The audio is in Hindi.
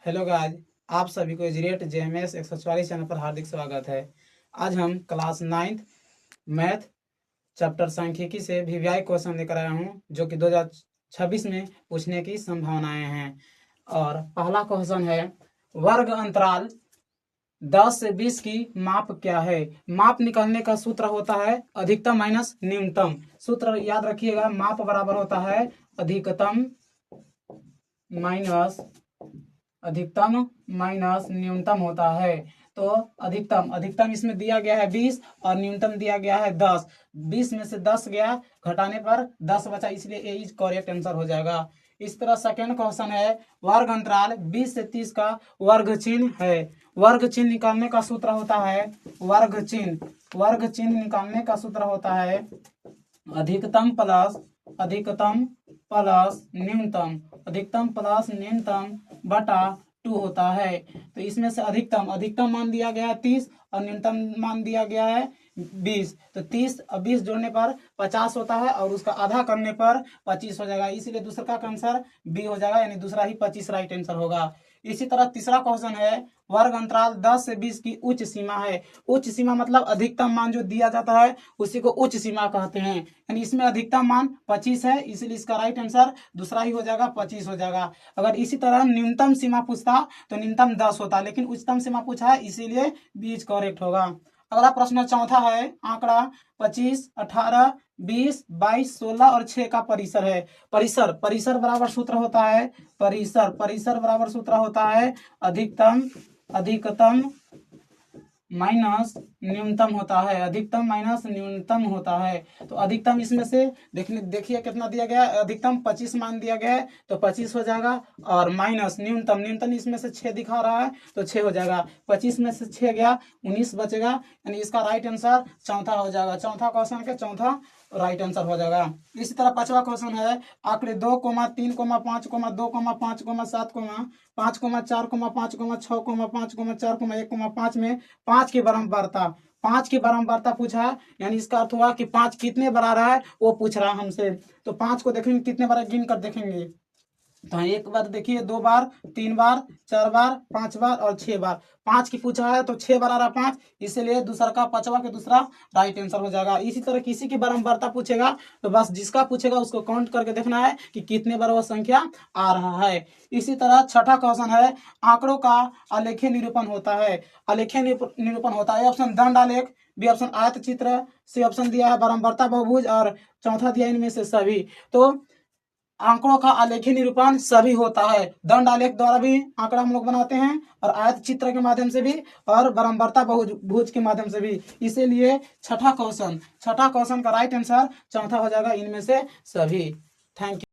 हेलो गाइस, आप सभी को एजरेट जेएमएस 144 चैनल पर हार्दिक स्वागत है। आज हम क्लास 9th मैथ चैप्टर सांख्यिकी से वीवीआई क्वेश्चन लेकर आया हूँ, जो कि 2026 में पूछने की संभावनाएं हैं। और पहला क्वेश्चन है, वर्ग अंतराल 10 से 20 की माप क्या है। माप निकालने का सूत्र होता है अधिकतम माइनस न्यूनतम। सूत्र याद रखिएगा, माप बराबर होता है अधिकतम माइनस न्यूनतम होता है। तो अधिकतम इसमें दिया गया है 20 और न्यूनतम दिया गया है 10। 20 में से 10 गया, घटाने पर 10 बचा, इसलिए ए इज करेक्ट आंसर हो जाएगा। इस तरह सेकेंड क्वेश्चन है, वर्ग अंतराल 20 से 30 का वर्ग चिन्ह है। वर्ग चिन्ह निकालने का सूत्र होता है वर्ग चिन्ह निकालने का सूत्र होता है अधिकतम प्लस न्यूनतम बटा 2 होता है। तो इसमें से अधिकतम मान दिया गया है 30 और न्यूनतम मान दिया गया है 20। तो 30 और 20 जोड़ने पर 50 होता है और उसका आधा करने पर 25 हो जाएगा, इसीलिए दूसरा का आंसर बी हो जाएगा, यानी दूसरा ही 25 राइट आंसर होगा। इसी तरह तीसरा क्वेश्चन है, वर्ग अंतराल 10 से 20 की उच्च सीमा है। उच्च सीमा मतलब अधिकतम मान जो दिया जाता है उसी को उच्च सीमा कहते हैं, यानी इसमें अधिकतम मान 25 है, इसलिए इसका राइट आंसर दूसरा ही हो जाएगा, 25 हो जाएगा। अगर इसी तरह न्यूनतम सीमा पूछता तो न्यूनतम 10 होता, लेकिन उच्चतम सीमा पूछा है, इसीलिए बीज करेक्ट होगा। अगला प्रश्न चौथा है, आंकड़ा 25, 18, 20, 22, 16 और 6 का परिसर है। परिसर बराबर सूत्र होता है अधिकतम माइनस न्यूनतम होता है। तो अधिकतम इसमें से देखिए कितना दिया गया है, अधिकतम 25 मान दिया गया है, तो 25 हो जाएगा, और माइनस न्यूनतम इसमें से 6 दिखा रहा है, तो 6 हो जाएगा। 25 में से 6 गया, 19 बचेगा, यानी इसका राइट आंसर चौथा हो जाएगा। चौथा क्वेश्चन के चौथा राइट आंसर हो जाएगा। इसी तरह पांचवा क्वेश्चन है, आंकड़े 2, 3, 5, 2, 5, 7, 5, 4, 5, 6, 5, 4, 1, 5 में 5 की बारंबारता पूछा है, यानी इसका अर्थ हुआ कि 5 कितने बार आ रहा है वो पूछ रहा है हमसे। तो 5 को देखेंगे कितने बार गिन कर देखेंगे, तो एक बार देखिए, 2 बार, 3 बार, 4 बार, 5 बार और 6 बार। 5 की पूछा है तो 6 बार आ रहा 5, इसलिए दूसरा का पांचवा के दूसरा राइट आंसर हो जाएगा। इसी तरह किसी की बारंबारता पूछेगा तो बस जिसका पूछेगा उसको काउंट करके देखना है कि कितने बार वह संख्या आ रहा है। इसी तरह छठा क्वेश्चन है, आंकड़ों का आलेखीय निरूपण होता है। ऑप्शन दंड आलेख, बी ऑप्शन आयत चित्र, सी ऑप्शन दिया है बारंबारता बहुभुज, और चौथा दिया इनमें से सभी। तो आंकड़ों का आलेखीय निरूपण सभी होता है। दंड आलेख द्वारा भी आंकड़ा हम लोग बनाते हैं, और आयत चित्र के माध्यम से भी, और बारंबारता बहुभुज के माध्यम से भी। इसीलिए छठा क्वेश्चन का राइट आंसर चौथा हो जाएगा, इनमें से सभी। Thank you.